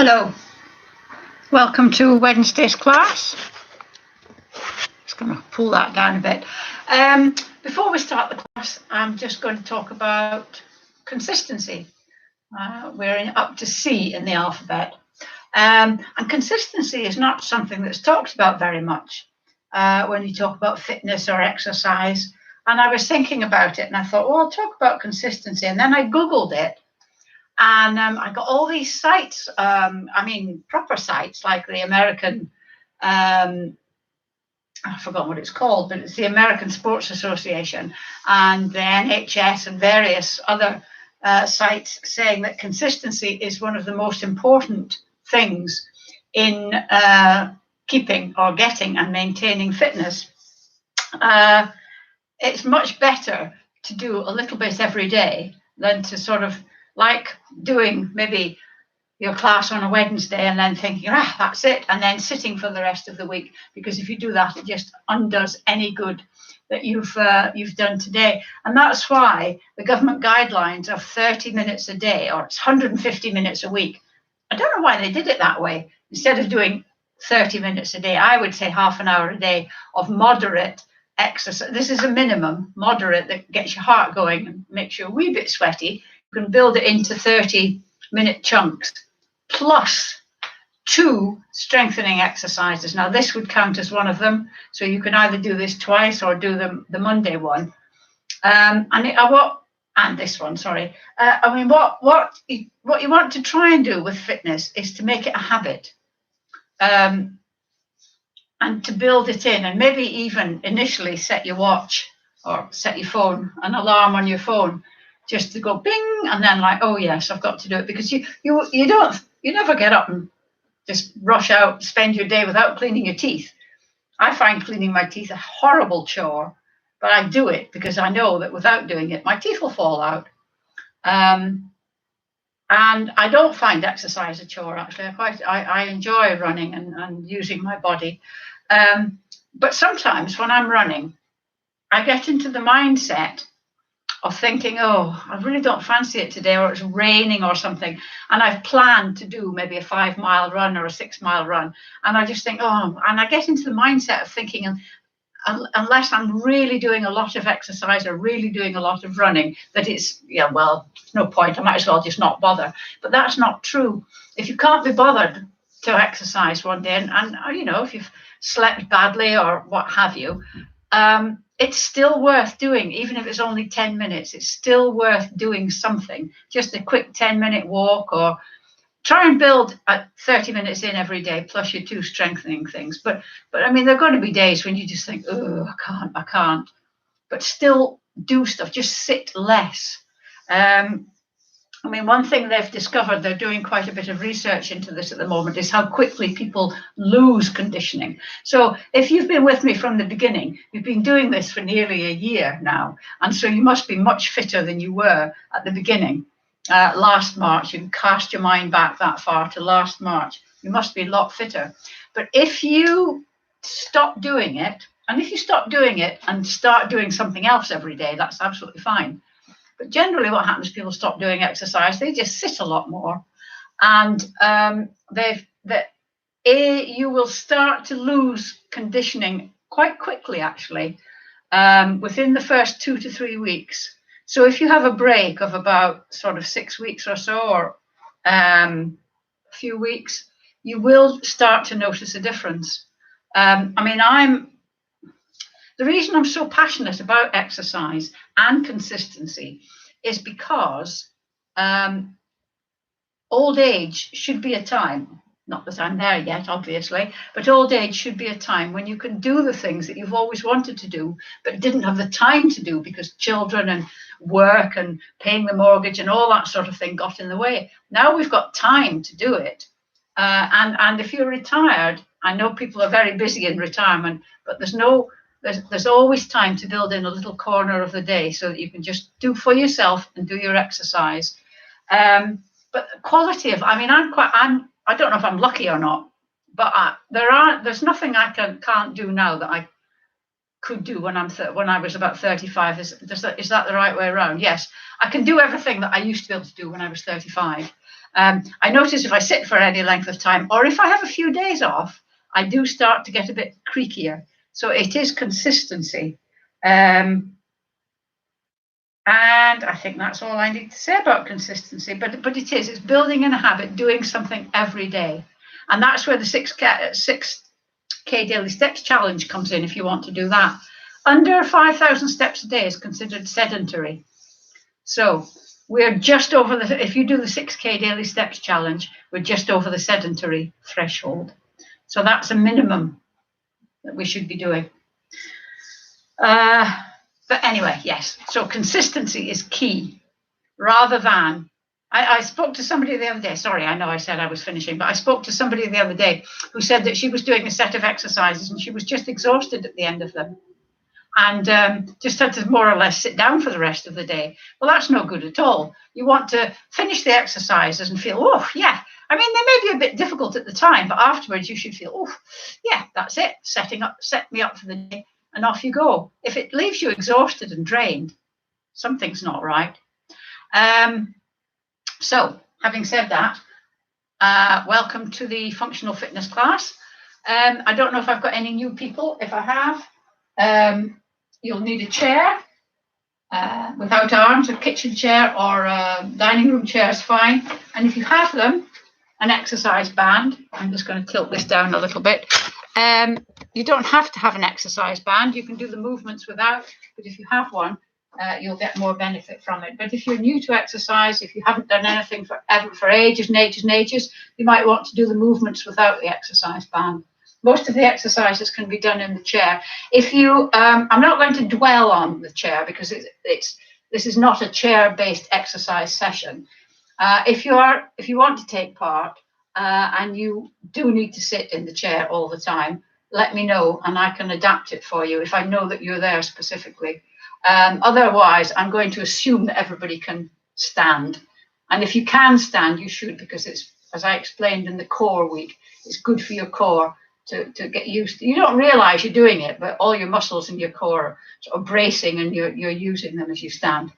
Hello, welcome to Wednesday's class. Just going to pull that down a bit. Before we start the class, I'm just going to talk about consistency. We're up to C in the alphabet. And consistency is not something that's talked about very much when you talk about fitness or exercise. And I was thinking about it and I thought, well, I'll talk about consistency. And then I Googled it. And I got all these sites, proper sites like the American, I forgot what it's called, but it's the American Sports Association and the NHS and various other sites saying that consistency is one of the most important things in keeping or getting and maintaining fitness. It's much better to do a little bit every day than to sort of like doing maybe your class on a Wednesday and then thinking, that's it, and then sitting for the rest of the week. Because if you do that, it just undoes any good that you've done today. And that's why the government guidelines of 30 minutes a day, or it's 150 minutes a week. I don't know why they did it that way. Instead of doing 30 minutes a day, I would say half an hour a day of moderate exercise. This is a minimum, moderate, that gets your heart going and makes you a wee bit sweaty. You can build it into 30-minute chunks, plus 2 strengthening exercises. Now, this would count as one of them, so you can either do this twice or do the Monday one. And this one, sorry. What you want to try and do with fitness is to make it a habit, and to build it in, and maybe even initially set your watch or set your phone, an alarm on your phone, just to go bing, and then like, oh yes, I've got to do it, because you never get up and just rush out, spend your day without cleaning your teeth. I find cleaning my teeth a horrible chore, but I do it because I know that without doing it, my teeth will fall out. And I don't find exercise a chore, actually. I enjoy running and using my body. But sometimes when I'm running, I get into the mindset of thinking, oh, I really don't fancy it today, or it's raining or something, and I've planned to do maybe a 5-mile run or a 6-mile run, and I just think, and I get into the mindset of thinking, unless I'm really doing a lot of exercise or really doing a lot of running, that it's, no point, I might as well just not bother. But that's not true. If you can't be bothered to exercise one day, and if you've slept badly or what have you, it's still worth doing, even if it's only 10 minutes. It's still worth doing something, just a quick 10-minute walk, or try and build 30 minutes in every day, plus your 2 strengthening things. But there are going to be days when you just think, oh, I can't. But still do stuff, just sit less. One thing they've discovered, they're doing quite a bit of research into this at the moment, is how quickly people lose conditioning. So if you've been with me from the beginning, you've been doing this for nearly a year now, and so you must be much fitter than you were at the beginning. Last March, you can cast your mind back that far to last March. You must be a lot fitter. But if you stop doing it, and start doing something else every day, that's absolutely fine. But generally what happens is people stop doing exercise, they just sit a lot more. And you will start to lose conditioning quite quickly, actually, within the first 2 to 3 weeks. So if you have a break of about sort of 6 weeks or so, or a few weeks, you will start to notice a difference. The reason I'm so passionate about exercise and consistency is because old age should be a time, not that I'm there yet, obviously, but old age should be a time when you can do the things that you've always wanted to do, but didn't have the time to do because children and work and paying the mortgage and all that sort of thing got in the way. Now we've got time to do it. And if you're retired, I know people are very busy in retirement, but there's always time to build in a little corner of the day so that you can just do for yourself and do your exercise. But quality of, I don't know if I'm lucky or not, but there's nothing I can't do now that could do when I was about 35. Is that the right way around? Yes, I can do everything that I used to be able to do when I was 35. I notice if I sit for any length of time, or if I have a few days off, I do start to get a bit creakier. So it is consistency. And I think that's all I need to say about consistency. But it's building in a habit, doing something every day. And that's where the 6K daily steps challenge comes in if you want to do that. Under 5,000 steps a day is considered sedentary. So we're just over if you do the 6K daily steps challenge, we're just over the sedentary threshold. So that's a minimum that we should be doing. But anyway, yes. So consistency is key rather than, I spoke to somebody the other day. Sorry, I know I said I was finishing, but I spoke to somebody the other day who said that she was doing a set of exercises and she was just exhausted at the end of them and just had to more or less sit down for the rest of the day. Well, that's no good at all. You want to finish the exercises and feel, oh, yeah. I mean, they may be a bit difficult at the time, but afterwards you should feel, oh, yeah, that's it. Set me up for the day and off you go. If it leaves you exhausted and drained, something's not right. So, having said that, welcome to the functional fitness class. I don't know if I've got any new people. If I have, you'll need a chair without arms, a kitchen chair or a dining room chair is fine. And if you have them, an exercise band. I'm just going to tilt this down a little bit. You don't have to have an exercise band. You can do the movements without, but if you have one, you'll get more benefit from it. But if you're new to exercise, if you haven't done anything for ages and ages and ages, you might want to do the movements without the exercise band. Most of the exercises can be done in the chair. If you, I'm not going to dwell on the chair because this is not a chair-based exercise session. If you want to take part and you do need to sit in the chair all the time, let me know and I can adapt it for you if I know that you're there specifically. Otherwise, I'm going to assume that everybody can stand. And if you can stand, you should, because it's, as I explained in the core week, it's good for your core to get used to. You don't realize you're doing it, but all your muscles in your core are sort of bracing and you're using them as you stand.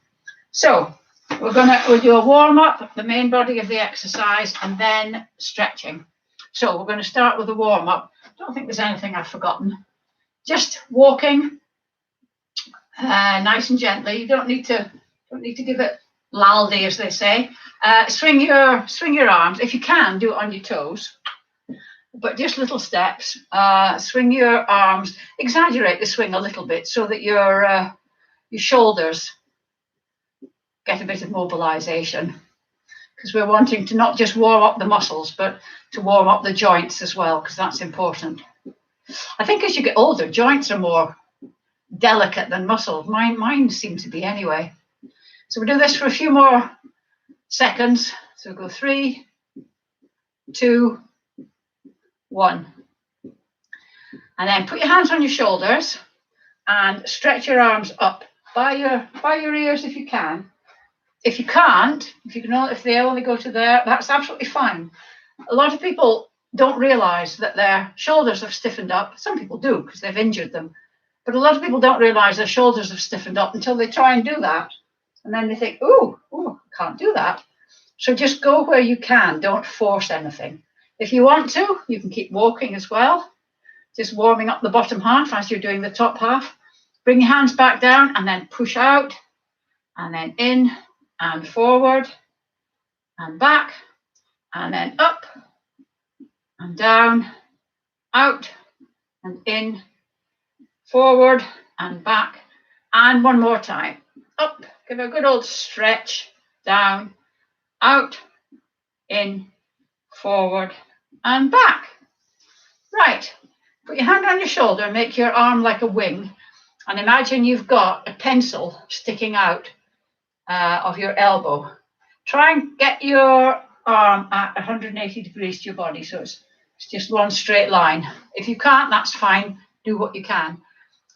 So we'll do a warm-up, the main body of the exercise, and then stretching. So we're going to start with a warm-up. I don't think there's anything I've forgotten. Just walking nice and gently. You don't need to give it laldi, as they say. Swing your arms. If you can, do it on your toes, but just little steps. Swing your arms. Exaggerate the swing a little bit so that your shoulders get a bit of mobilization, because we're wanting to not just warm up the muscles, but to warm up the joints as well, because that's important. I think as you get older, joints are more delicate than muscles. Mine seem to be anyway. So we'll do this for a few more seconds. So we'll go 3, 2, 1. And then put your hands on your shoulders and stretch your arms up by your ears if you can. If you can't, if they only go to there, that's absolutely fine. A lot of people don't realize that their shoulders have stiffened up. Some people do because they've injured them. But a lot of people don't realize their shoulders have stiffened up until they try and do that. And then they think, oh, can't do that. So just go where you can. Don't force anything. If you want to, you can keep walking as well. Just warming up the bottom half as you're doing the top half. Bring your hands back down and then push out and then in and forward and back and then up and down, out and in, forward and back, and one more time. Up, give a good old stretch, down, out, in, forward and back. Right, put your hand on your shoulder and make your arm like a wing, and imagine you've got a pencil sticking out of your elbow. Try and get your arm at 180 degrees to your body, so it's just one straight line. If you can't, that's fine. Do what you can.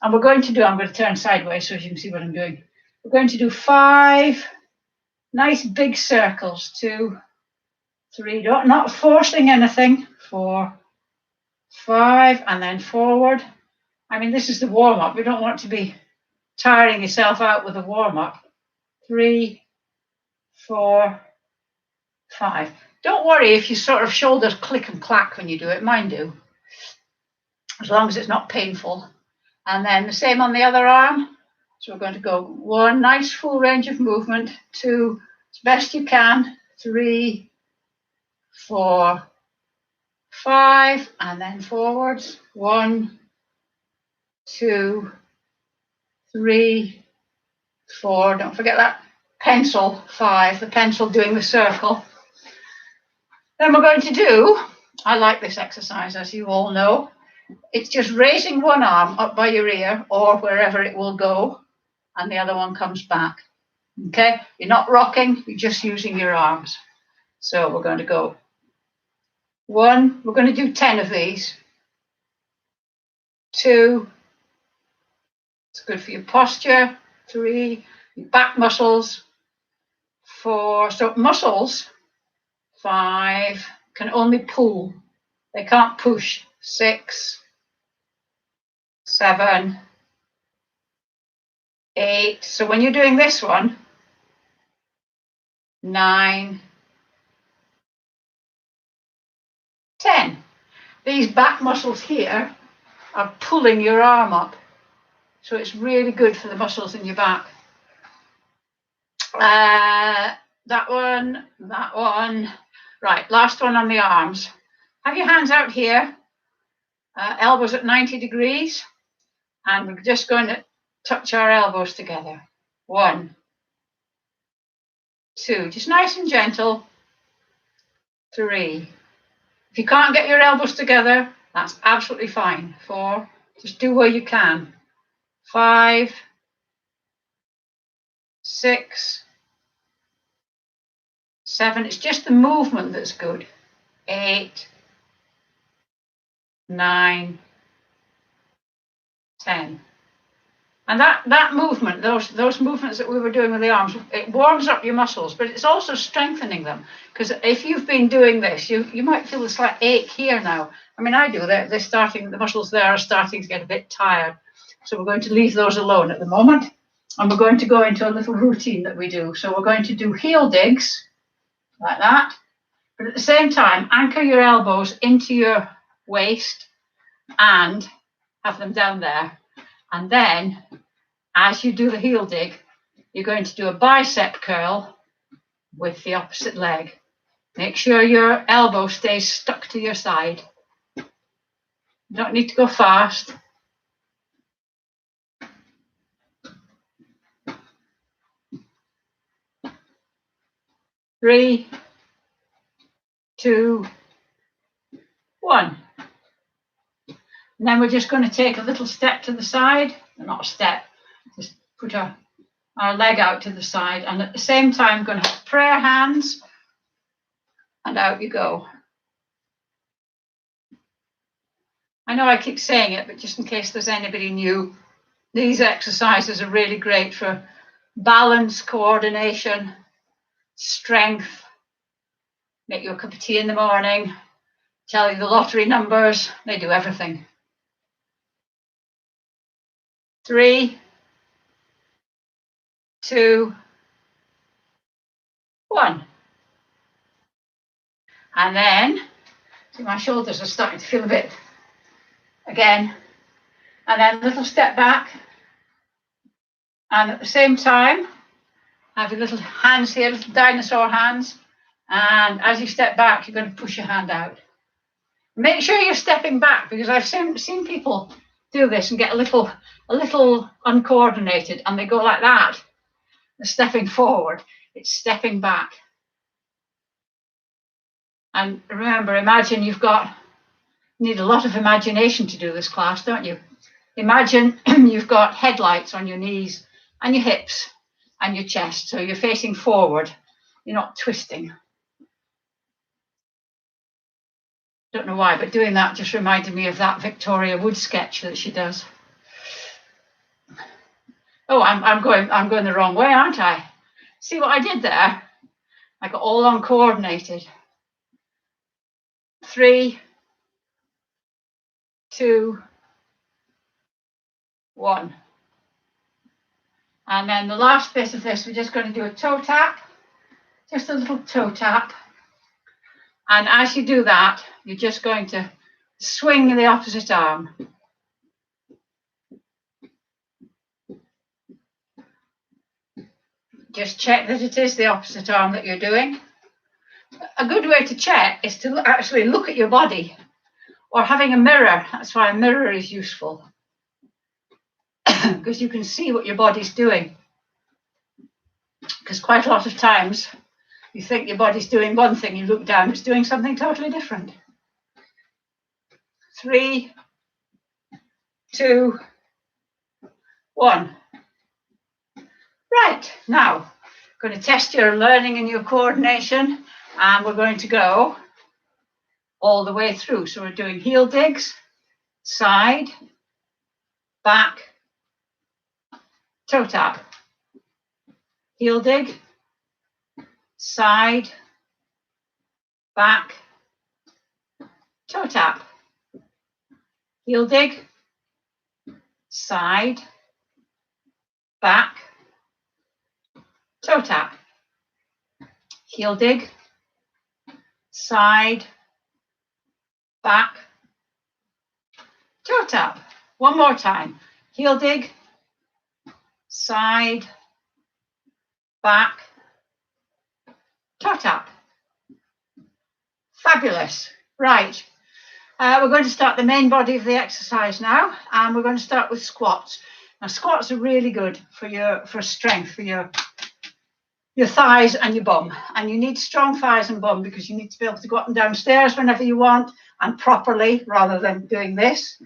And I'm going to turn sideways so you can see what I'm doing. We're going to do 5 nice big circles. 2, 3, not forcing anything. 4, 5, and then forward I mean, this is the warm-up. You don't want to be tiring yourself out with a warm-up. 3, 4, 5. Don't worry if your sort of shoulders click and clack when you do it. Mine do, as long as it's not painful. And then the same on the other arm. So we're going to go 1, nice full range of movement. 2, as best you can. 3, 4, 5, and then forwards. 1, 2, 3, 4. Don't forget that pencil. 5, the pencil doing the circle. Then we're going to do, I like this exercise, as you all know. It's just raising one arm up by your ear or wherever it will go, and the other one comes back. Okay, you're not rocking, you're just using your arms. So we're going to go 1, we're going to do 10 of these. 2, it's good for your posture. 3, your back muscles. 4, so muscles. 5, can only pull, they can't push. 6, 7, 8. So when you're doing this one, 9, 10. These back muscles here are pulling your arm up. So it's really good for the muscles in your back. That one. Right, last one on the arms. Have your hands out here, elbows at 90 degrees, and we're just going to touch our elbows together. 1, 2, just nice and gentle. 3. If you can't get your elbows together, that's absolutely fine. 4, just do where you can. 5, 6, 7, it's just the movement that's good. 8, 9, 10. And that movement, those movements that we were doing with the arms, it warms up your muscles, but it's also strengthening them. Because if you've been doing this, you might feel a slight ache here now. I mean, I do. The muscles there are starting to get a bit tired. So we're going to leave those alone at the moment. And we're going to go into a little routine that we do. So we're going to do heel digs, like that. But at the same time, anchor your elbows into your waist and have them down there. And then, as you do the heel dig, you're going to do a bicep curl with the opposite leg. Make sure your elbow stays stuck to your side. You don't need to go fast. Three, 2, 1. And then we're just going to take a little step to the side. Not a step, just put our leg out to the side, and at the same time going to have prayer hands, and out you go. I know I keep saying it, but just in case there's anybody new, these exercises are really great for balance, coordination, strength, make you a cup of tea in the morning, tell you the lottery numbers, they do everything. 3, 2, 1. And then, see, my shoulders are starting to feel a bit again. And then a little step back. And at the same time, have your little hands here, little dinosaur hands. And as you step back, you're going to push your hand out. Make sure you're stepping back, because I've seen people do this and get a little uncoordinated, and they go like that. They're stepping forward. It's stepping back. And remember, imagine you need a lot of imagination to do this class, don't you? Imagine you've got headlights on your knees and your hips and your chest, so you're facing forward. You're not twisting. Don't know why, but doing that just reminded me of that Victoria Wood sketch that she does. Oh, I'm going the wrong way, aren't I? See what I did there? I got all uncoordinated. 3, 2, 1. And then the last bit of this, we're just going to do a toe tap, just a little toe tap. And as you do that, you're just going to swing the opposite arm. Just check that it is the opposite arm that you're doing. A good way to check is to actually look at your body, or having a mirror. That's why a mirror is useful, because you can see what your body's doing. Because quite a lot of times you think your body's doing one thing, you look down, it's doing something totally different. 3, 2, 1. Right, now I'm going to test your learning and your coordination, and we're going to go all the way through. So we're doing heel digs, side, back, toe tap. Heel dig, side, back, toe tap. Heel dig, side, back, toe tap. Heel dig, side, back, toe tap. One more time. Heel dig, side, back, toe tap. Fabulous. Right. We're going to start the main body of the exercise now, and we're going to start with squats. Now, squats are really good for strength, for your thighs and your bum. And you need strong thighs and bum because you need to be able to go up and down stairs whenever you want, and properly, rather than doing this.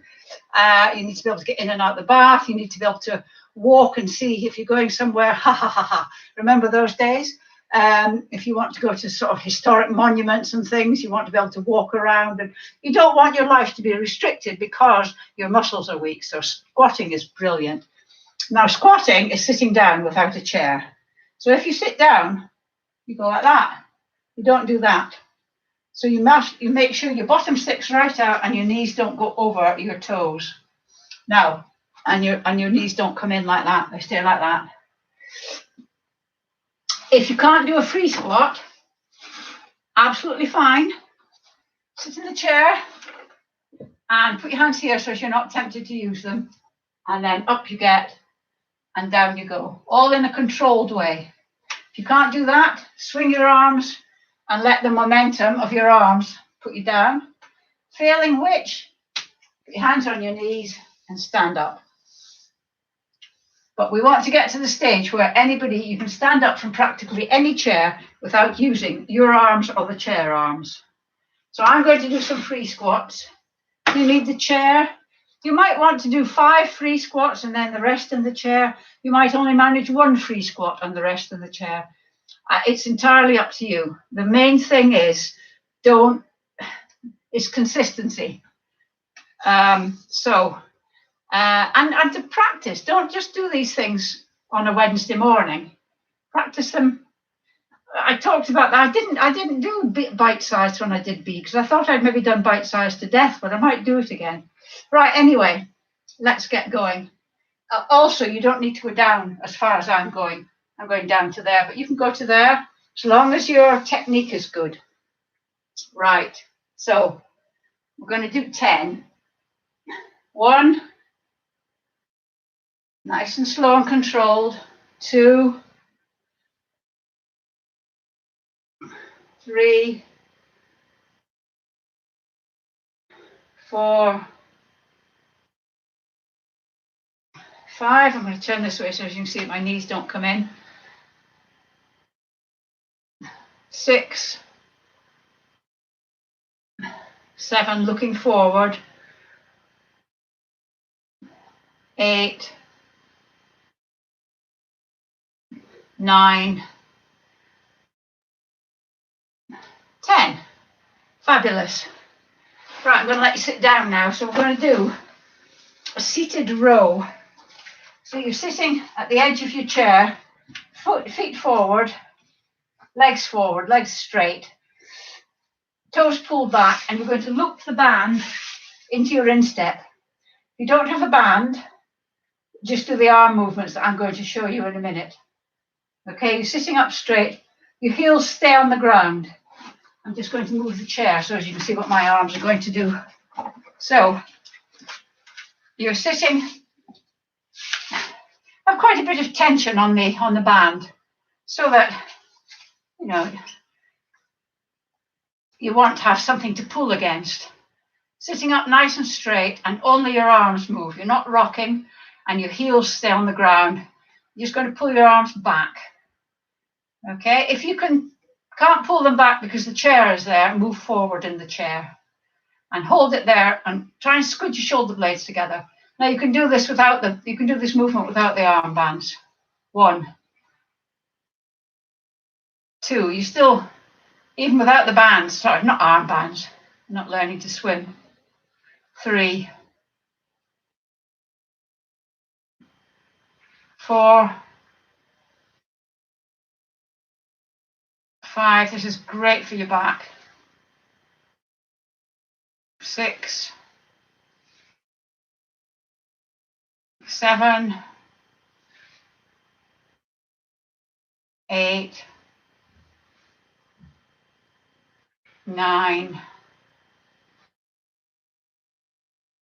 You need to be able to get in and out of the bath. You need to be able to walk and see if you're going somewhere. Ha ha ha ha. Remember those days? If you want to go to sort of historic monuments and things, you want to be able to walk around, and you don't want your life to be restricted because your muscles are weak. So squatting is brilliant. Now, squatting is sitting down without a chair. So if you sit down, you go like that. You don't do that. So you make sure your bottom sticks right out and your knees don't go over your toes. Now, and your knees don't come in like that. They stay like that. If you can't do a free squat, absolutely fine. Sit in the chair and put your hands here so you're not tempted to use them. And then up you get and down you go, all in a controlled way. If you can't do that, swing your arms and let the momentum of your arms put you down. Failing which, put your hands on your knees and stand up. But we want to get to the stage where you can stand up from practically any chair without using your arms or the chair arms. So I'm going to do some free squats. You need the chair. You might want to do 5 free squats and then the rest in the chair. You might only manage 1 free squat and the rest in the chair. It's entirely up to you. The main thing is consistency. And to practice. Don't just do these things on a Wednesday morning. Practice them. I talked about that. I didn't do bite size when I did B because I thought I'd maybe done bite size to death, but I might do it again. Right, anyway, let's get going. Also, you don't need to go down as far as I'm going. I'm going down to there, but you can go to there as long as your technique is good. Right, so we're going to do 10. 1, nice and slow and controlled. 2, 3, 4, 5. I'm going to turn this way so as you can see that my knees don't come in. 6, 7, looking forward. 8, 9, 10. Fabulous. Right, I'm going to let you sit down now. So we're going to do a seated row. So you're sitting at the edge of your chair, feet forward, legs straight, toes pulled back, and you're going to loop the band into your instep. If you don't have a band, just do the arm movements that I'm going to show you in a minute. Okay, you're sitting up straight, your heels stay on the ground. I'm just going to move the chair so as you can see what my arms are going to do. So you're sitting, have quite a bit of tension on the band, so that you want to have something to pull against. Sitting up nice and straight, and only your arms move. You're not rocking, and your heels stay on the ground. You're just going to pull your arms back. Okay, if you can't pull them back because the chair is there, move forward in the chair and hold it there and try and squid your shoulder blades together. Now you can do this movement without the armbands. 1, 2, you still, even without the bands, sorry, not armbands, not learning to swim. 3, 4, 5, this is great for your back. 6, 7, 8, 9,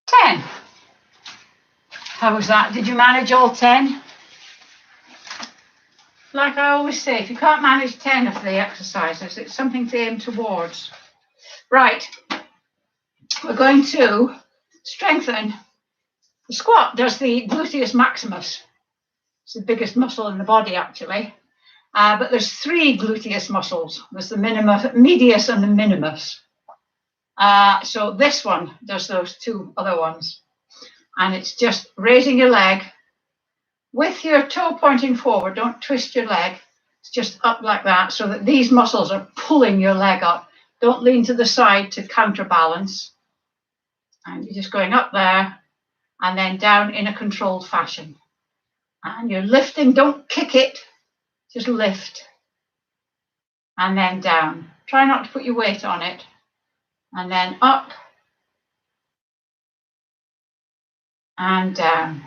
10. How was that? Did you manage all 10? Like I always say, if you can't manage 10 of the exercises, it's something to aim towards. Right, we're going to strengthen. The squat does the gluteus maximus. It's the biggest muscle in the body, actually. But there's 3 gluteus muscles. There's the medius and the minimus. So this one does those 2 other ones. And it's just raising your leg with your toe pointing forward. Don't twist your leg. It's just up like that, so that these muscles are pulling your leg up. Don't lean to the side to counterbalance. And you're just going up there and then down in a controlled fashion. And you're lifting, don't kick it, just lift. And then down. Try not to put your weight on it. And then up and down.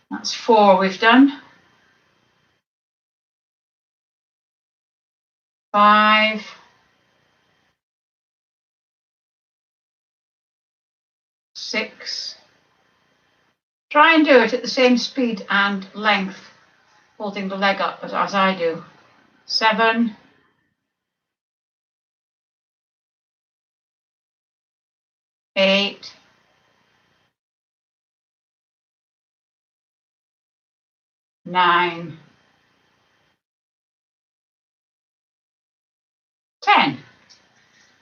That's 4 we've done. 5. 6. Try and do it at the same speed and length, holding the leg up as I do. 7. 8. 9. 10.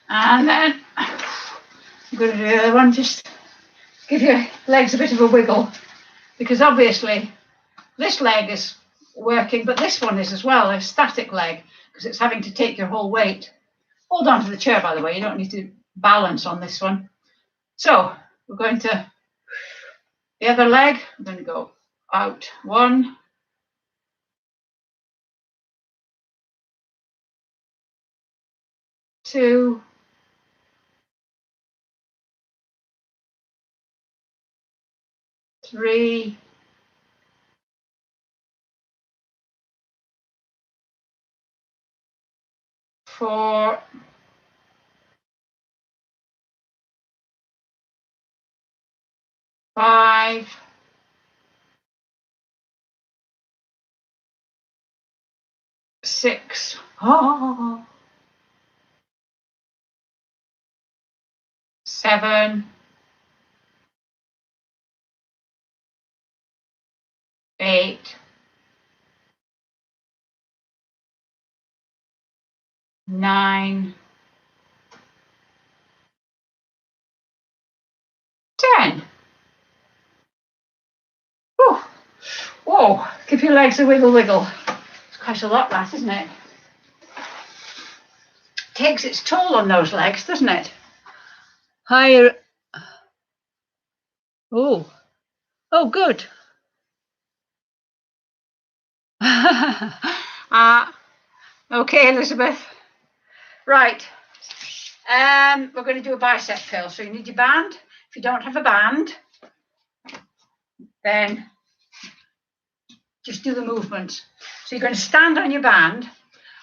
And then I'm going to do the other one, just give your legs a bit of a wiggle, because obviously this leg is working, but this one is as well, a static leg, because it's having to take your whole weight. Hold on to the chair, by the way, you don't need to balance on this one. So we're going to, the other leg, I'm going to go out. 1, 2, 3, 4, 5, 6, 7, 8, 9, 10. Whew. Whoa, give your legs a wiggle wiggle. It's quite a lot, that, isn't it? Takes its toll on those legs, doesn't it? Higher. Oh, good. Okay, Elizabeth. Right. We're going to do a bicep curl. So you need your band. If you don't have a band, then Just do the movements. So you're going to stand on your band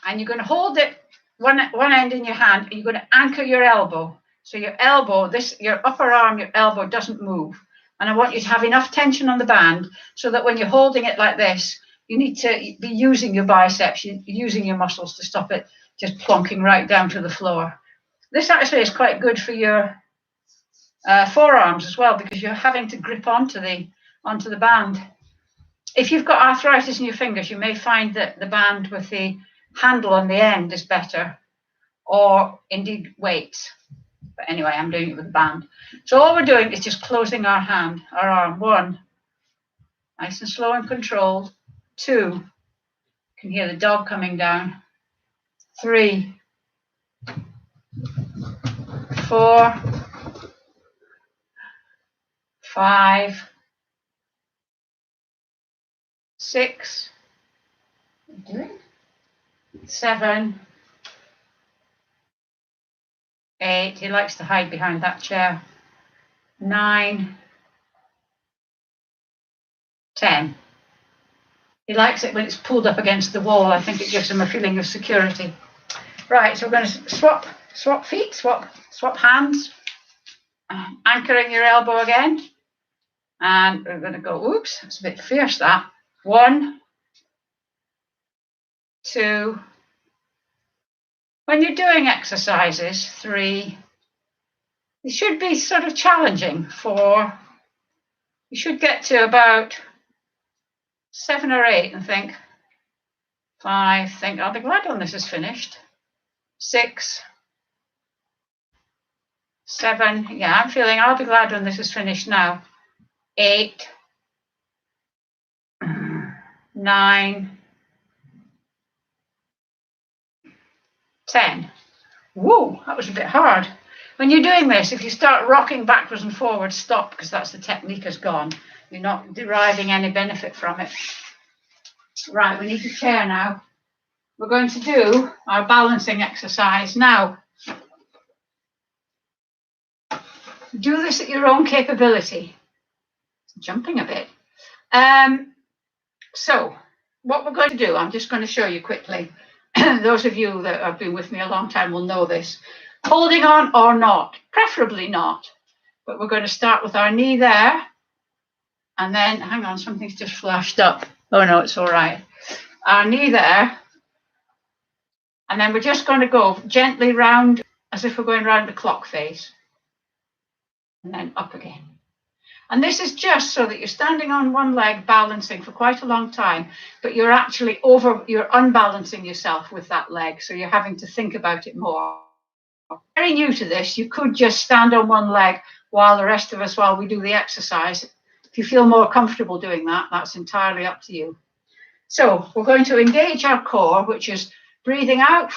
and you're going to hold it one end in your hand and you're going to anchor your elbow. So your elbow, your upper arm, your elbow doesn't move. And I want you to have enough tension on the band so that when you're holding it like this, you need to be using your biceps, using your muscles to stop it just plonking right down to the floor. This actually is quite good for your forearms as well, because you're having to grip onto the band. If you've got arthritis in your fingers, you may find that the band with the handle on the end is better, or indeed weights. But anyway, I'm doing it with the band. So all we're doing is just closing our arm. 1, nice and slow and controlled. 2, you can hear the dog coming down. 3, 4, 5, 6, 7, 8. He likes to hide behind that chair. 9, 10. He likes it when it's pulled up against the wall. I think it gives him a feeling of security. Right, so we're going to swap feet, swap hands, anchoring your elbow again. And we're going to go, oops, it's a bit fierce that. 1, 2. When you're doing exercises, 3. It should be sort of challenging. 4. You should get to about 7 or 8 and think. 5, think, I'll be glad when this is finished. 6, 7, yeah, I'm feeling I'll be glad when this is finished now. 8, 9, 10. Whoa, that was a bit hard. When you're doing this, if you start rocking backwards and forwards, stop, because that's the technique has gone. You're not deriving any benefit from it. Right, we need a chair now. We're going to do our balancing exercise now. Do this at your own capability. Jumping a bit. So what we're going to do, I'm just going to show you quickly. Those of you that have been with me a long time will know this. Holding on or not, preferably not. But we're going to start with our knee there. And then, hang on, something's just flashed up. Oh no, it's all right. Our knee there. And then we're just going to go gently round as if we're going round the clock face. And then up again. And this is just so that you're standing on one leg balancing for quite a long time, but you're actually you're unbalancing yourself with that leg. So you're having to think about it more. Very new to this, you could just stand on one leg while the rest of us, while we do the exercise. If you feel more comfortable doing that, that's entirely up to you. So we're going to engage our core, which is breathing out.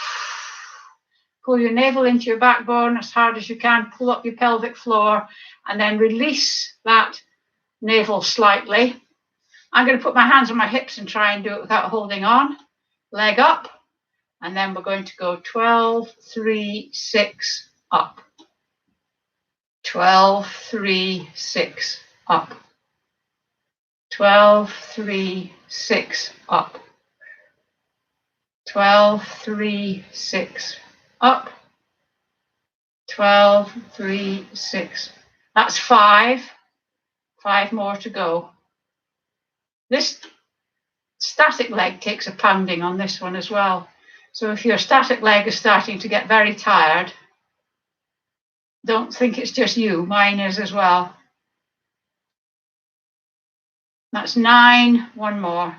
Pull your navel into your backbone as hard as you can. Pull up your pelvic floor and then release that navel slightly. I'm going to put my hands on my hips and try and do it without holding on. Leg up. And then we're going to go 12, 3, 6, up. 12, 3, 6, up. 12, 3, 6, up. 12, 3, 6, up. 12, 3, 6. That's 5. 5 more to go. This static leg takes a pounding on this one as well. So if your static leg is starting to get very tired, don't think it's just you. Mine is as well. That's 9. 1 more.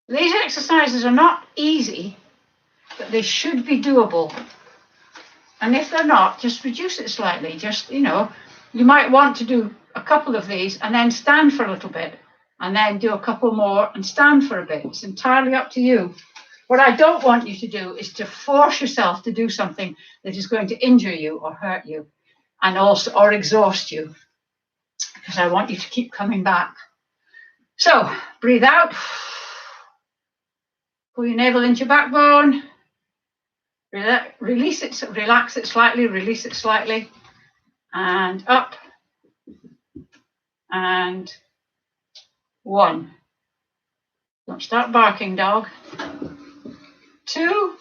These exercises are not easy, but they should be doable. And if they're not, just reduce it slightly. Just, you might want to do a couple of these and then stand for a little bit and then do a couple more and stand for a bit. It's entirely up to you. What I don't want you to do is to force yourself to do something that is going to injure you or hurt you and also or exhaust you, because I want you to keep coming back. So breathe out. Pull your navel into your backbone. Release it, relax it slightly, release it slightly. And up. and 1. Don't start barking, dog. 2,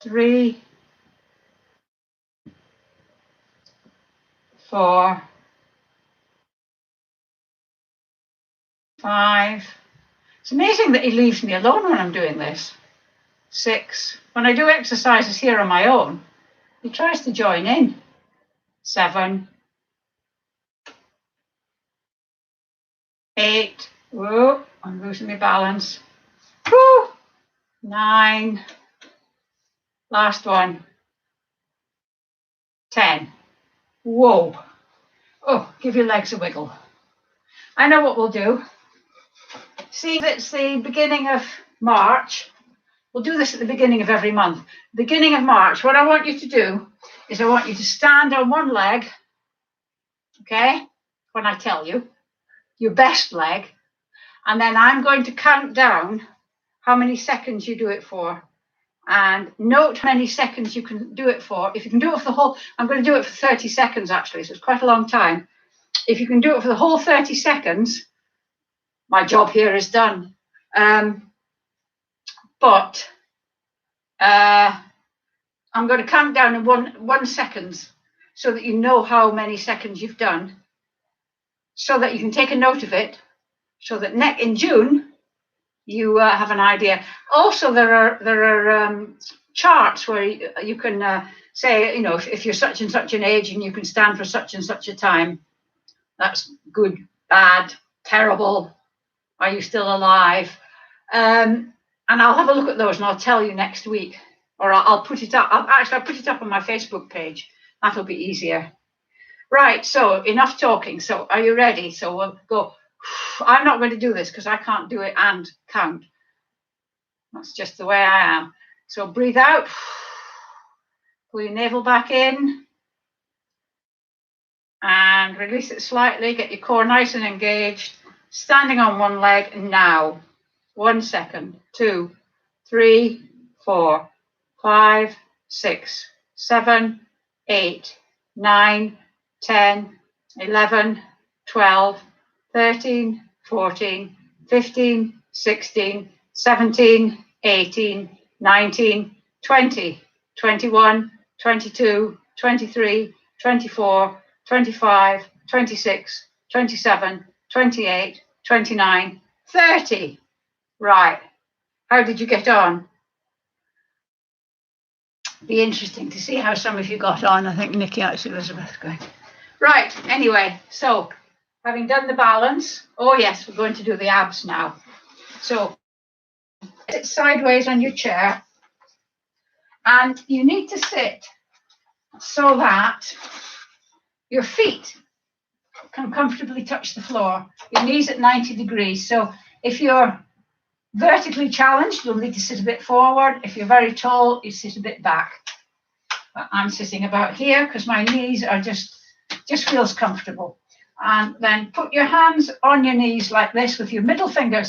3, 4, 5. It's amazing that he leaves me alone when I'm doing this. 6. When I do exercises here on my own, he tries to join in. 7, 8. Whoa, I'm losing my balance. Woo, 9. Last one. 10. Whoa. Oh, give your legs a wiggle. I know what we'll do. See, it's the beginning of March. We'll do this at the beginning of every month. Beginning of March, what I want you to do is I want you to stand on one leg, okay, when I tell you, your best leg, and then I'm going to count down how many seconds you do it for, and note how many seconds you can do it for. If you can do it for the whole, I'm going to do it for 30 seconds actually, so it's quite a long time. If you can do it for the whole 30 seconds, my job here is done. But I'm going to count down in one second so that you know how many seconds you've done, so that you can take a note of it, so that in June you have an idea. Also, there are charts where you can say, you know, if you're such and such an age and you can stand for such and such a time, that's good, bad, terrible. Are you still alive? And I'll have a look at those and I'll tell you next week, or I'll put it up. I'll put it up on my Facebook page. That'll be easier. Right, so enough talking. So are you ready? So we'll go. I'm not going to do this because I can't do it and count. That's just the way I am. So breathe out. Pull your navel back in. And release it slightly. Get your core nice and engaged. Standing on one leg now. 1 second. 2, 3, 4, 5, 6, 7, 8, 9, 10, 11, 12, 13, 14, 15, 16, 17, 18, 19, 20, 21, 22, 23, 24, 25, 26, 27, 28, 29, 30. Right. How did you get on? Be interesting to see how some of you got on. I think Nikki actually Elizabeth going. Right. Anyway, so having done the balance, oh yes, we're going to do the abs now. So sit sideways on your chair, and you need to sit so that your feet can comfortably touch the floor. Your knees at 90 degrees. So if you're vertically challenged, you'll need to sit a bit forward. If you're very tall, you sit a bit back. But I'm sitting about here because my knees are just feels comfortable. And then put your hands on your knees like this with your middle finger,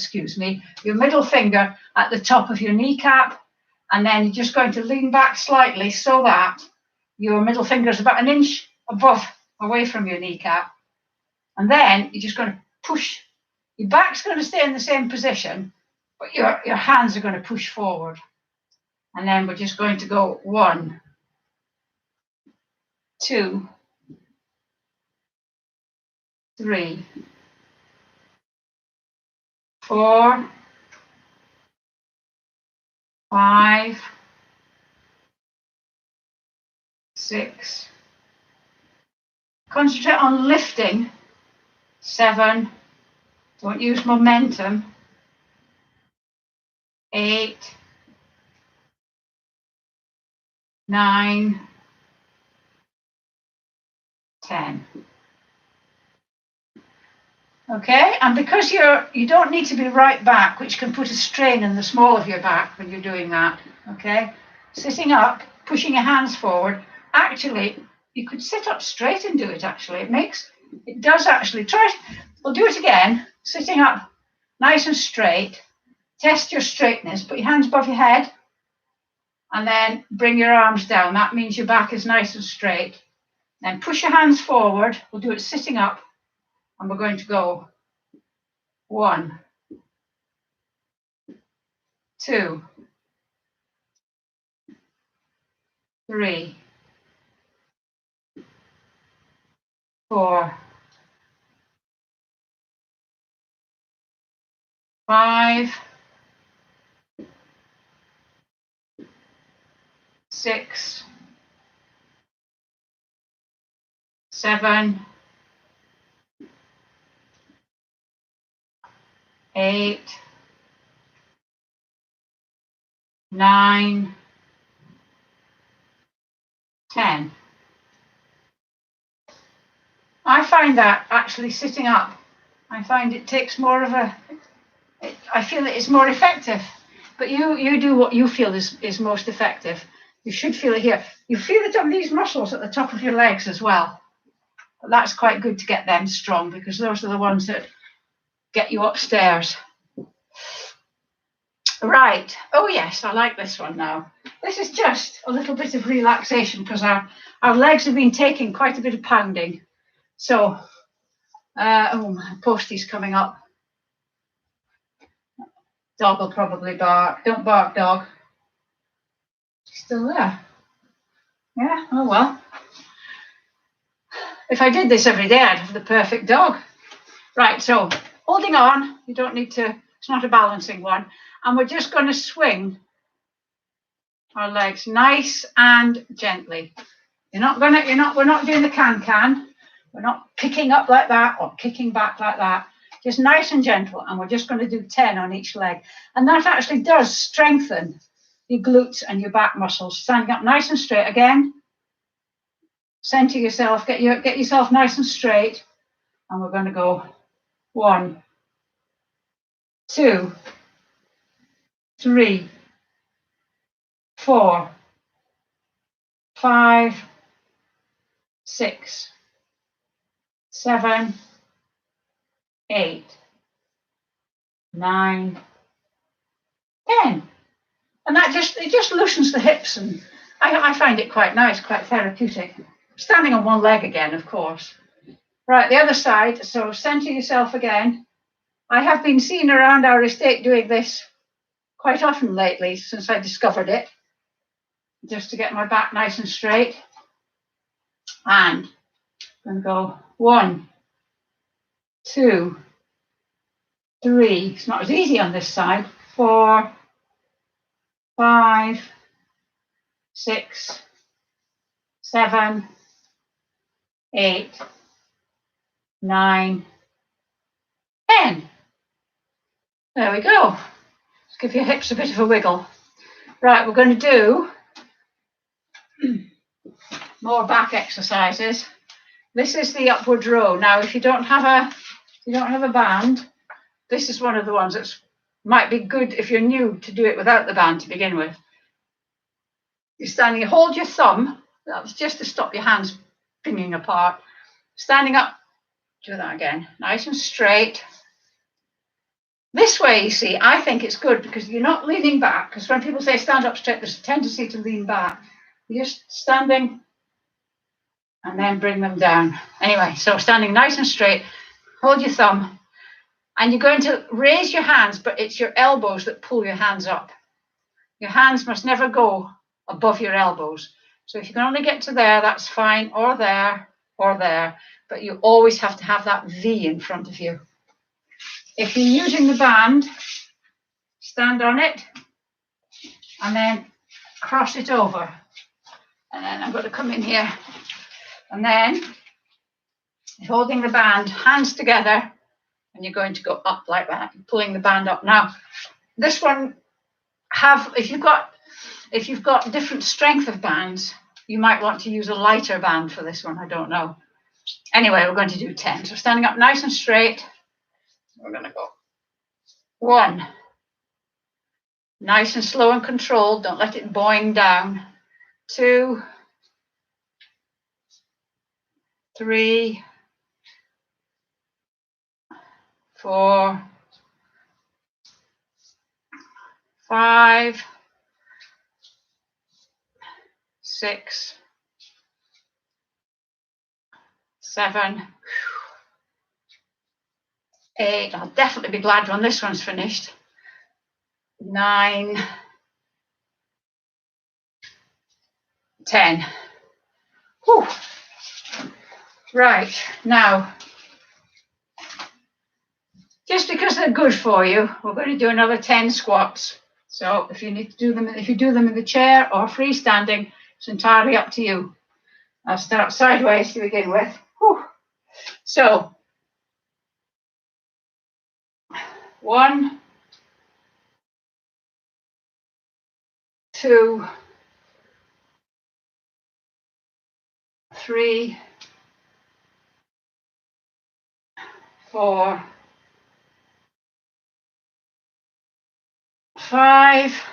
your middle finger at the top of your kneecap. And then you're just going to lean back slightly so that your middle finger is about 1 inch away from your kneecap. And then you're just going to push. Your back's going to stay in the same position, but your hands are going to push forward. And then we're just going to go 1, 2, 3, 4, 5, 6. Concentrate on lifting. 7. Don't use momentum. 8, 9, 10. Okay, and because you don't need to be right back, which can put a strain in the small of your back when you're doing that. Okay, sitting up, pushing your hands forward. Actually, you could sit up straight and do it. Actually, it does actually. We'll do it again. Sitting up, nice and straight. Test your straightness. Put your hands above your head, and then bring your arms down. That means your back is nice and straight. Then push your hands forward. We'll do it sitting up, and we're going to go 1, 2, 3, 4, 5, 6, 7, 8, 9, 10. I find that actually sitting up, I find it takes more of a, I feel it is more effective. But you do what you feel is most effective. You should feel it here. You feel it on these muscles at the top of your legs as well. But that's quite good to get them strong, because those are the ones that get you upstairs. Right. Oh yes, I like this one now. This is just a little bit of relaxation because our legs have been taking quite a bit of pounding. So, oh, my postie's coming up. Dog will probably bark. Don't bark, dog. She's still there. Yeah, oh well. If I did this every day, I'd have the perfect dog. Right, so holding on, you don't need to, it's not a balancing one. And we're just going to swing our legs nice and gently. We're not doing the can. We're not picking up like that or kicking back like that. Just nice and gentle. And we're just going to do 10 on each leg. And that actually does strengthen your glutes and your back muscles. Standing up nice and straight again. Center yourself, get yourself nice and straight. And we're going to go 1, 2, 3, 4, 5, 6, 7, 8, 9, 10. And that just loosens the hips, and I find it quite nice, quite therapeutic. Standing on one leg again, of course. Right, the other side. So center yourself again. I have been seen around our estate doing this quite often lately since I discovered it, just to get my back nice and straight. And I'm going to go 1, 2, 3. It's not as easy on this side. 4, 5, 6, 7, 8, 9, 10. There we go. Let's give your hips a bit of a wiggle. Right, we're going to do more back exercises. This is the upward row. Now, if you don't have a band, this is one of the ones that might be good if you're new to do it without the band to begin with. You're standing, hold your thumb. That's just to stop your hands pinging apart. Standing up, do that again, nice and straight. This way, you see, I think it's good because you're not leaning back, because when people say stand up straight, there's a tendency to lean back. You're just standing and then bring them down. Anyway, so standing nice and straight, hold your thumb, and you're going to raise your hands, but it's your elbows that pull your hands up. Your hands must never go above your elbows. So if you can only get to there, that's fine, or there, but you always have to have that V in front of you. If you're using the band, stand on it and then cross it over. And then I'm going to come in here and then holding the band, hands together, and you're going to go up like that, pulling the band up. Now, this one, if you've got different strength of bands, you might want to use a lighter band for this one. I don't know. Anyway, we're going to do 10. So standing up nice and straight, we're going to go 1. Nice and slow and controlled. Don't let it boing down. 2, 3, 4, 5, 6, 7, 8. I'll definitely be glad when this one's finished. 9, 10. Whew. Right, now, just because they're good for you, we're going to do another 10 squats. So if you need to do them, if you do them in the chair or freestanding, it's entirely up to you. I'll start sideways to begin with. Whew. So 1, 2, 3, 4, 5,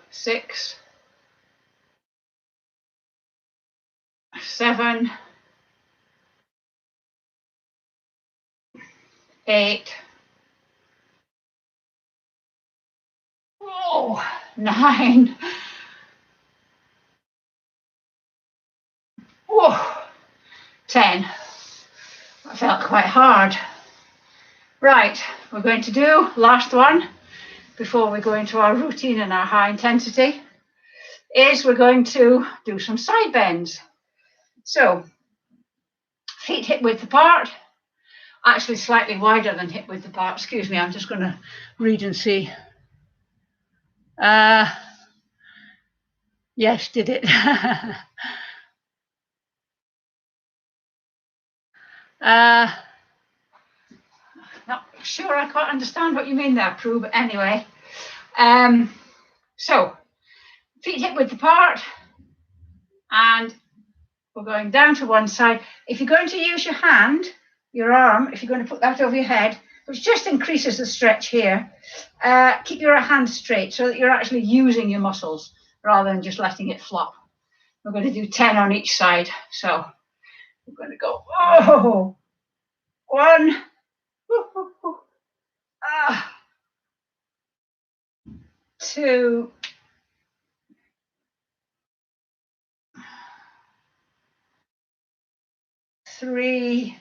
6, 7, 8, 9. Whoa, 10. That felt quite hard. Right, we're going to do last one before we go into our routine and our high intensity is we're going to do some side bends. So feet hip width apart, actually slightly wider than hip width apart. Excuse me, I'm just going to read and see. Yes, did it? Not sure I can't understand what you mean there, Prue, but anyway. So feet hip width apart, and we're going down to one side. If you're going to use your hand, your arm, if you're going to put that over your head, which just increases the stretch here, keep your hand straight so that you're actually using your muscles rather than just letting it flop. We're going to do 10 on each side. So we're going to go, 1, 2, 3,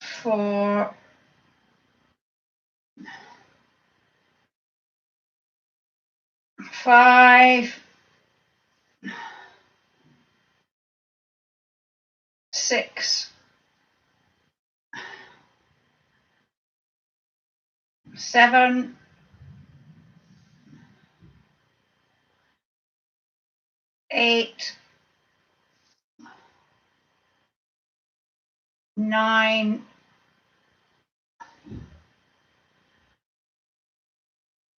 4, 5, 6, 7, 8, 9,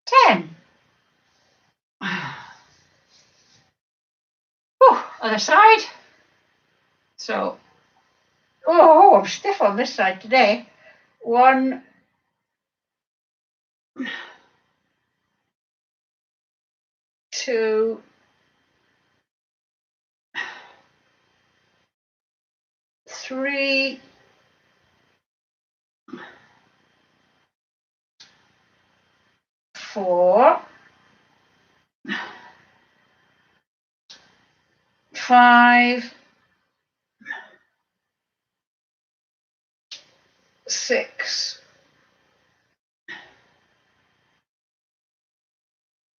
10. Other side. So, I'm stiff on this side today. 1, 2, 3, 4, 5, 6,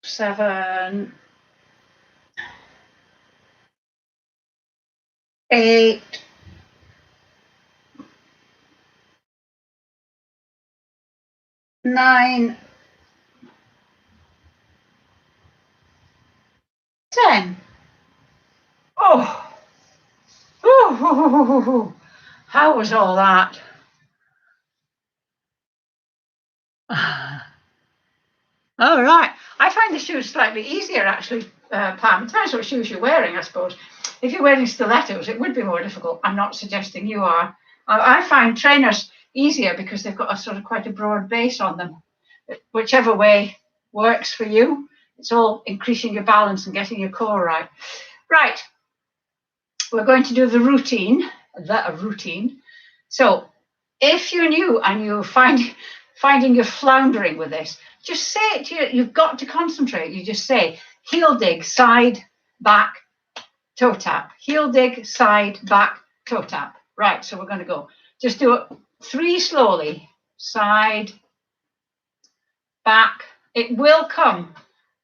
7, 8, 9, 10. How was all that? All right. I find the shoes slightly easier, actually, Pam. It depends what shoes you're wearing, I suppose. If you're wearing stilettos, it would be more difficult. I'm not suggesting you are. I find trainers easier because they've got a sort of quite a broad base on them. Whichever way works for you. It's all increasing your balance and getting your core right. Right. We're going to do the routine. So if you're new and you're finding you're floundering with this, Just say it to you. You've got to concentrate. You just say heel dig, side, back, toe tap. Heel dig, side, back, toe tap. Right, so we're going to go. Just do it 3 slowly. Side, back. It will come.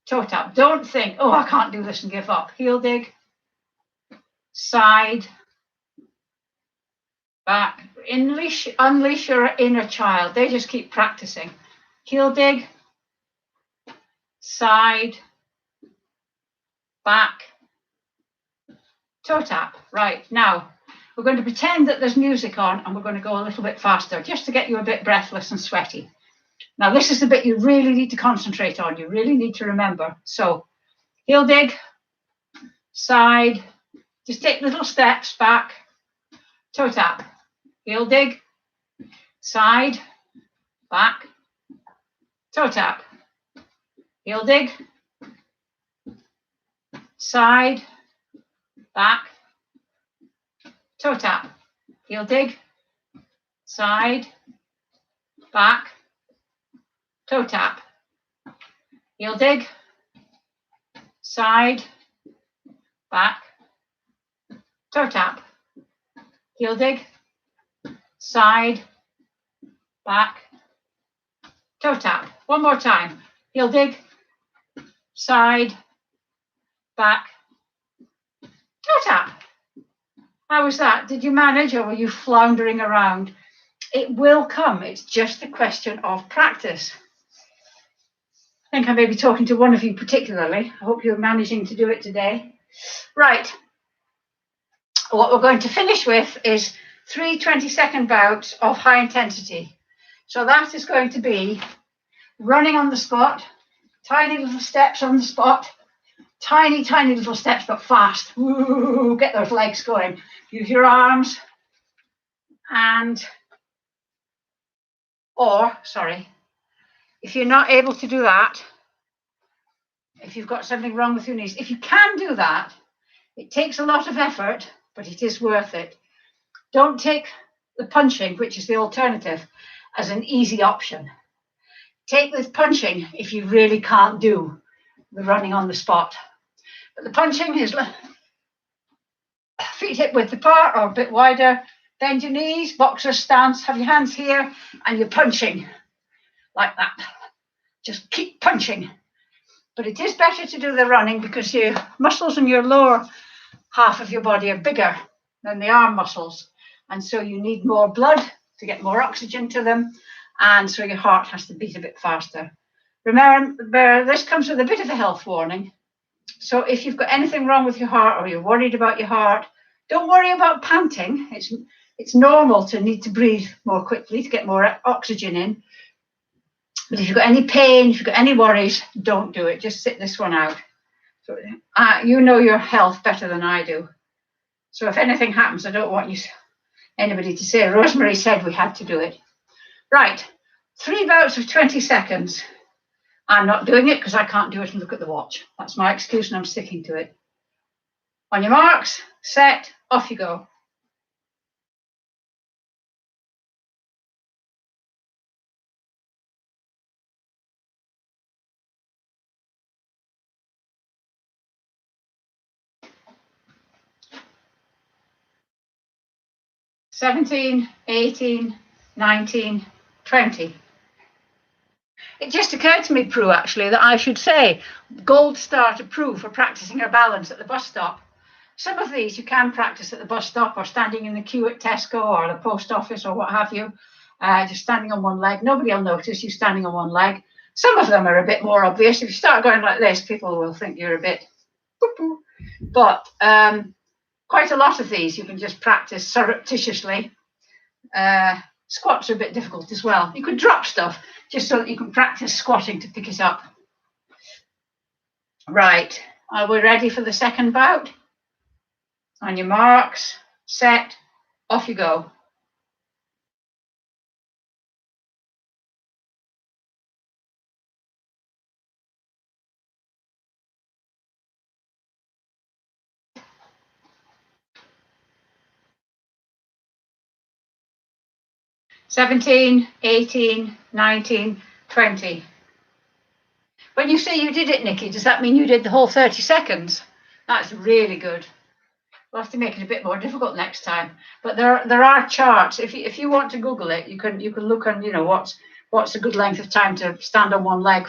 Toe tap. Don't think, oh, I can't do this and give up. Heel dig, side, back. Unleash your inner child. They just keep practicing. Heel dig, side, back, toe tap. Right, now we're going to pretend that there's music on and we're going to go a little bit faster just to get you a bit breathless and sweaty. Now this is the bit you really need to concentrate on. You really need to remember. So heel dig, side, just take little steps back, toe tap. Heel dig, side, back, toe tap. Heel dig, side, back, toe tap. Heel dig, side, back, toe tap. Heel dig, side, back, toe tap. Heel dig, side, back, toe tap. One more time. Heel dig, side, back, toe tap. How was that? Did you manage, or were you floundering around? It will come. It's just a question of practice. I think I may be talking to one of you particularly. I hope you're managing to do it today. Right. What we're going to finish with is 3 20-second bouts of high intensity. So that is going to be running on the spot, tiny little steps on the spot, tiny little steps, but fast. Ooh, get those legs going. Use your arms and, if you're not able to do that, if you've got something wrong with your knees, if you can do that, it takes a lot of effort, but it is worth it. Don't take the punching, which is the alternative, as an easy option. Take the punching if you really can't do the running on the spot. But the punching is feet hip width apart or a bit wider. Bend your knees, boxer stance, have your hands here, and you're punching like that. Just keep punching. But it is better to do the running because your muscles in your lower half of your body are bigger than the arm muscles. And so you need more blood to get more oxygen to them. And so your heart has to beat a bit faster. Remember, this comes with a bit of a health warning. So if you've got anything wrong with your heart or you're worried about your heart, don't worry about panting. It's normal to need to breathe more quickly to get more oxygen in. But if you've got any pain, if you've got any worries, don't do it. Just sit this one out. So, you know your health better than I do. So if anything happens, I don't want anybody to say, Rosemary said we had to do it. Right, 3 bouts of 20 seconds. I'm not doing it because I can't do it and look at the watch. That's my excuse and I'm sticking to it. On your marks, set, off you go. "17, 18, 19, 20. It just occurred to me, Prue, actually, that I should say gold star to Prue for practicing her balance at the bus stop. Some of these you can practice at the bus stop or standing in the queue at Tesco or the post office or what have you, just standing on one leg. Nobody will notice you standing on one leg. Some of them are a bit more obvious. If you start going like this, people will think you're a bit poo-poo. But quite a lot of these you can just practice surreptitiously. Squats are a bit difficult as well. You could drop stuff just so that you can practice squatting to pick it up. Right, are we ready for the second bout? On your marks, set, off you go. "17, 18, 19, 20. When you say you did it, Nikki, does that mean you did the whole 30 seconds? That's really good. We'll have to make it a bit more difficult next time. But there are charts. If you want to Google it, you can look on, you know, what's a good length of time to stand on one leg,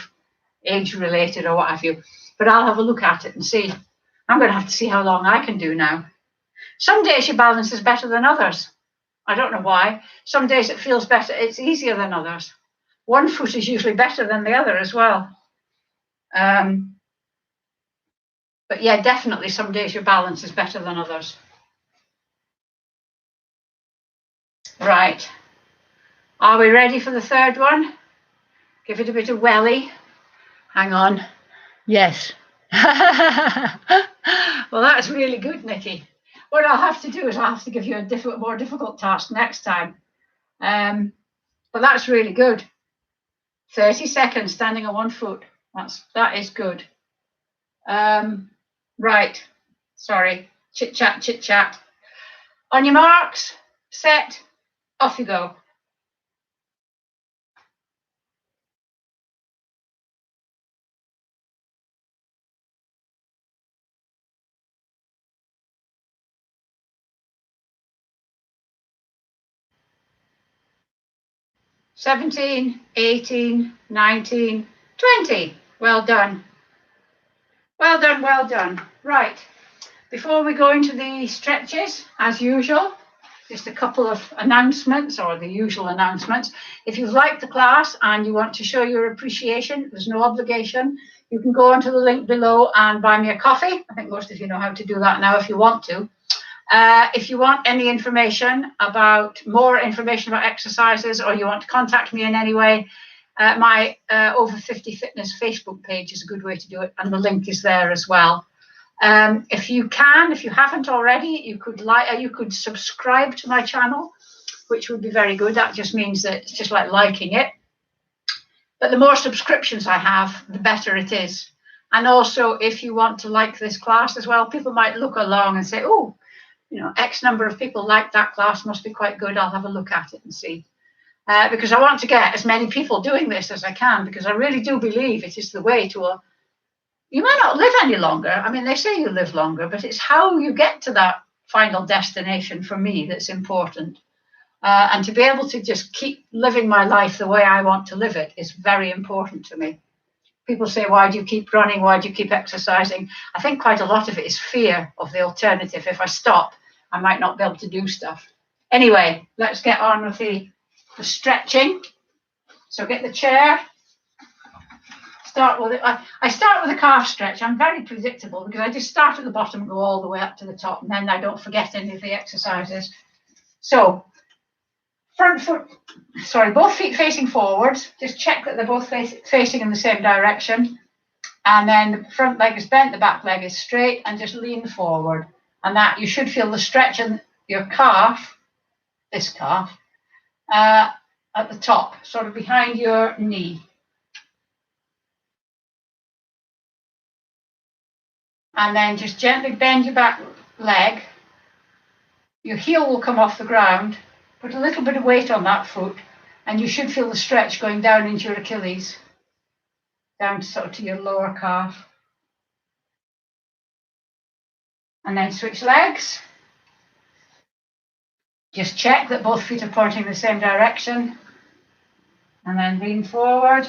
age related or what have you. But I'll have a look at it and see. I'm going to have to see how long I can do now. Some days your balance is better than others. I don't know why. Some days it feels better. It's easier than others. One foot is usually better than the other as well. But yeah, definitely some days your balance is better than others. Right. Are we ready for the third one? Give it a bit of welly. Hang on. Yes. Well, that's really good, Nikki. What I'll have to do is I'll have to give you a more difficult task next time. But that's really good. 30 seconds standing on one foot. That is good. Right. Sorry. Chit chat. On your marks, set, off you go. $17, $18, $19, $20. Well done. Well done, well done. Right. Before we go into the stretches, as usual, just a couple of announcements, or the usual announcements. If you've liked the class and you want to show your appreciation, there's no obligation. You can go onto the link below and buy me a coffee. I think most of you know how to do that now if you want to. If you want any information more information about exercises, or you want to contact me in any way, my Over 50 Fitness Facebook page is a good way to do it, and the link is there as well. If you haven't already, you could subscribe to my channel, which would be very good. That just means that it's just like liking it. But the more subscriptions I have, the better it is. And also, if you want to like this class as well, people might look along and say, oh, you know, X number of people like that class, must be quite good. I'll have a look at it and see. Because I want to get as many people doing this as I can, because I really do believe it is the way to you might not live any longer. I mean, they say you live longer, but it's how you get to that final destination for me that's important. And to be able to just keep living my life the way I want to live it is very important to me. People say, why do you keep running? Why do you keep exercising? I think quite a lot of it is fear of the alternative. If I stop, I might not be able to do stuff. Anyway, let's get on with the stretching. So get the chair. I start with a calf stretch. I'm very predictable because I just start at the bottom and go all the way up to the top, and then I don't forget any of the exercises. So both feet facing forwards. Just check that they're both facing in the same direction. And then the front leg is bent, the back leg is straight, and just lean forward. And that you should feel the stretch in your calf, this calf, at the top, sort of behind your knee. And then just gently bend your back leg. Your heel will come off the ground. Put a little bit of weight on that foot, and you should feel the stretch going down into your Achilles, down to your lower calf. And then switch legs. Just check that both feet are pointing the same direction. And then lean forward.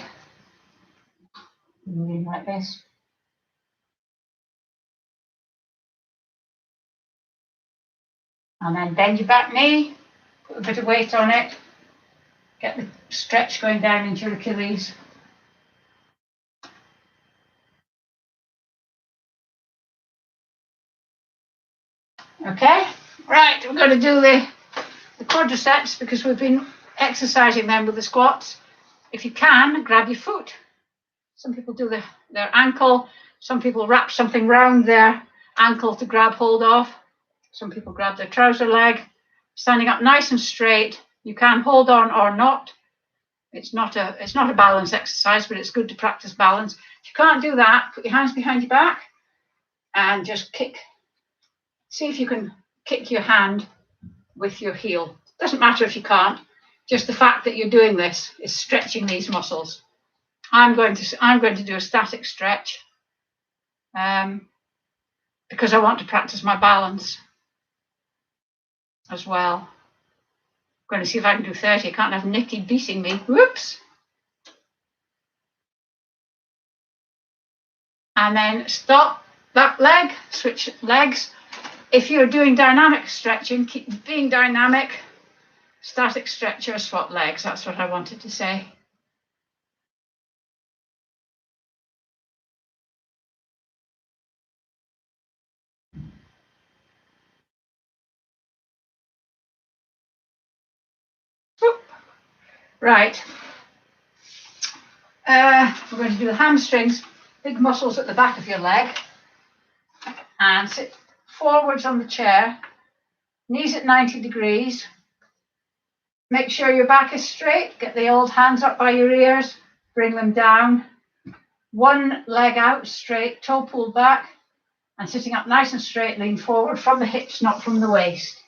Lean like this. And then bend your back knee. Put a bit of weight on it. Get the stretch going down into your Achilles. Okay, right, we're going to do the quadriceps because we've been exercising them with the squats. If you can, grab your foot. Some people do their ankle. Some people wrap something round their ankle to grab hold of. Some people grab their trouser leg. Standing up nice and straight. You can hold on or not. It's not a balance exercise, but it's good to practice balance. If you can't do that, put your hands behind your back and just kick. See if you can kick your hand with your heel. Doesn't matter if you can't. Just the fact that you're doing this is stretching these muscles. I'm going to do a static stretch because I want to practice my balance as well. I'm going to see if I can do 30. I can't have Nikki beating me. Whoops. And then stop that leg, switch legs. If you're doing dynamic stretching, keep being dynamic. Static stretcher, swap legs. That's what I wanted to say. Right. We're going to do the hamstrings, big muscles at the back of your leg. And sit forwards on the chair, knees at 90 degrees. Make sure your back is straight. Get the old hands up by your ears. Bring them down. One leg out straight, toe pulled back. And sitting up nice and straight, lean forward from the hips, not from the waist.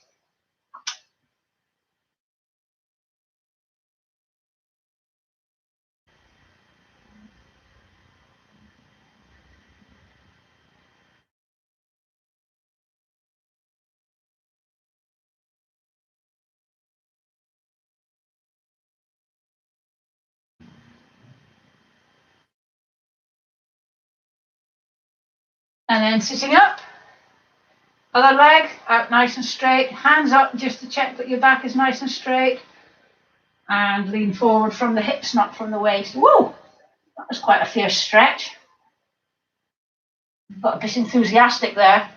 And then sitting up, other leg out nice and straight, hands up just to check that your back is nice and straight. And lean forward from the hips, not from the waist. Whoa, that was quite a fierce stretch. Got a bit enthusiastic there.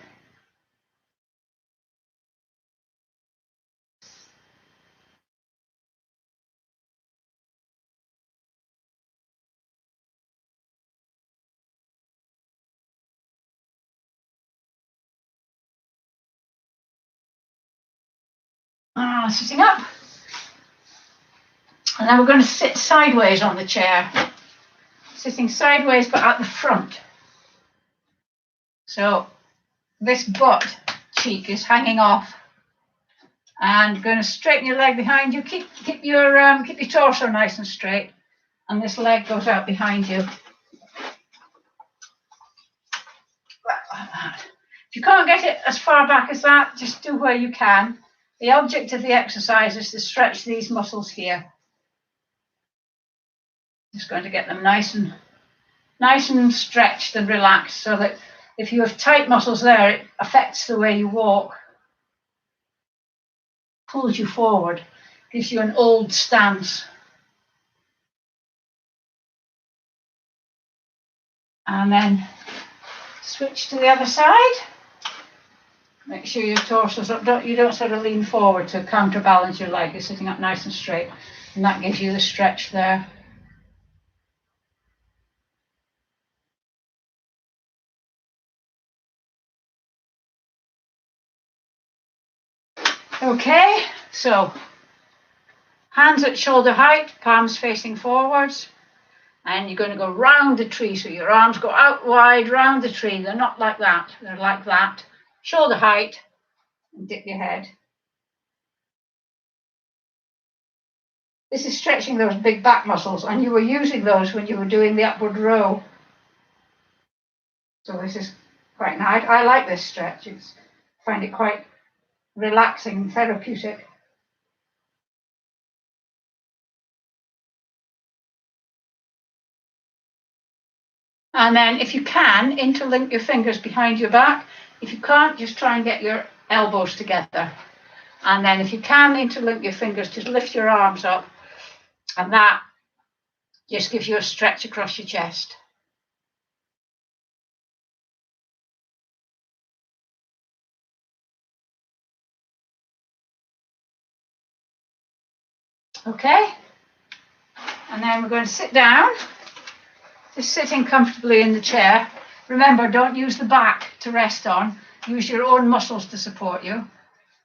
Sitting up. And then we're going to sit sideways on the chair. Sitting sideways but at the front. So this butt cheek is hanging off. And you're going to straighten your leg behind you. Keep your torso nice and straight. And this leg goes out behind you. If you can't get it as far back as that, just do where you can. The object of the exercise is to stretch these muscles here. Just going to get them nice and stretched and relaxed, so that if you have tight muscles there, it affects the way you walk. Pulls you forward, gives you an old stance. And then switch to the other side. Make sure your torso's up. You don't sort of lean forward to counterbalance your leg. You're sitting up nice and straight. And that gives you the stretch there. Okay, so hands at shoulder height, palms facing forwards. And you're going to go round the tree. So your arms go out wide round the tree. They're not like that. They're like that. Shoulder height. And dip your head. This is stretching those big back muscles, and you were using those when you were doing the upward row. So this is quite nice. I like this stretch. I find it quite relaxing and therapeutic. And then if you can, interlink your fingers behind your back. If you can't, just try and get your elbows together. And then if you can, interlink your fingers, just lift your arms up. And that just gives you a stretch across your chest. Okay. And then we're going to sit down. Just sitting comfortably in the chair. Remember, don't use the back to rest on. Use your own muscles to support you.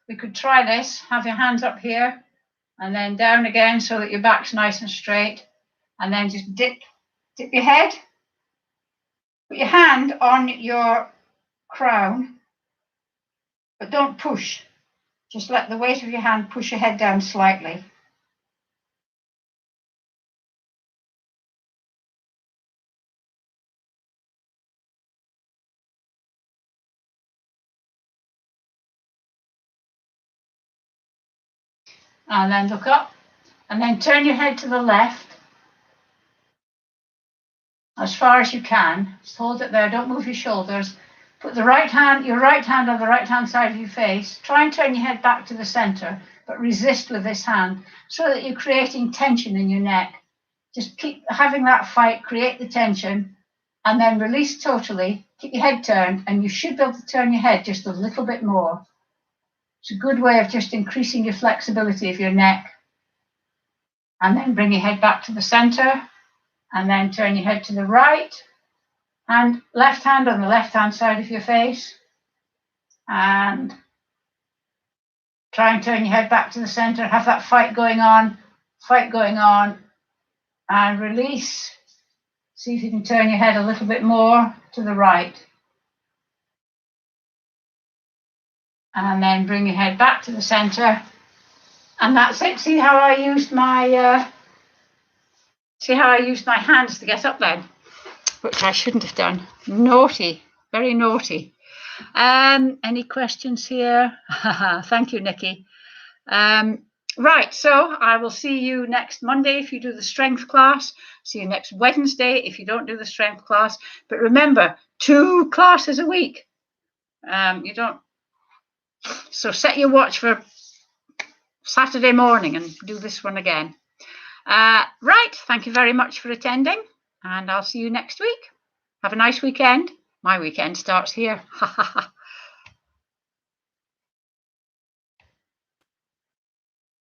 We could try this. Have your hands up here and then down again so that your back's nice and straight. And then just dip your head. Put your hand on your crown, but don't push. Just let the weight of your hand push your head down slightly. And then look up. And then turn your head to the left as far as you can. Just hold it there. Don't move your shoulders. Put your right hand on the right hand side of your face. Try and turn your head back to the center, but resist with this hand so that you're creating tension in your neck. Just keep having that fight, create the tension, and then release totally. Keep your head turned, and you should be able to turn your head just a little bit more. It's a good way of just increasing your flexibility of your neck. And then bring your head back to the center, and then turn your head to the right, and left hand on the left hand side of your face, and try and turn your head back to the center. Have that fight going on, and release. See if you can turn your head a little bit more to the right. And then bring your head back to the center. And that's it. See how I used my hands to get up then, which I shouldn't have done. Naughty, very naughty. Any questions here? Thank you, Nikki. Right, so I will see you next Monday if you do the strength class. See you next Wednesday if you don't do the strength class. But remember, 2 classes a week. So set your watch for Saturday morning and do this one again. Right, thank you very much for attending, and I'll see you next week. Have a nice weekend. My weekend starts here.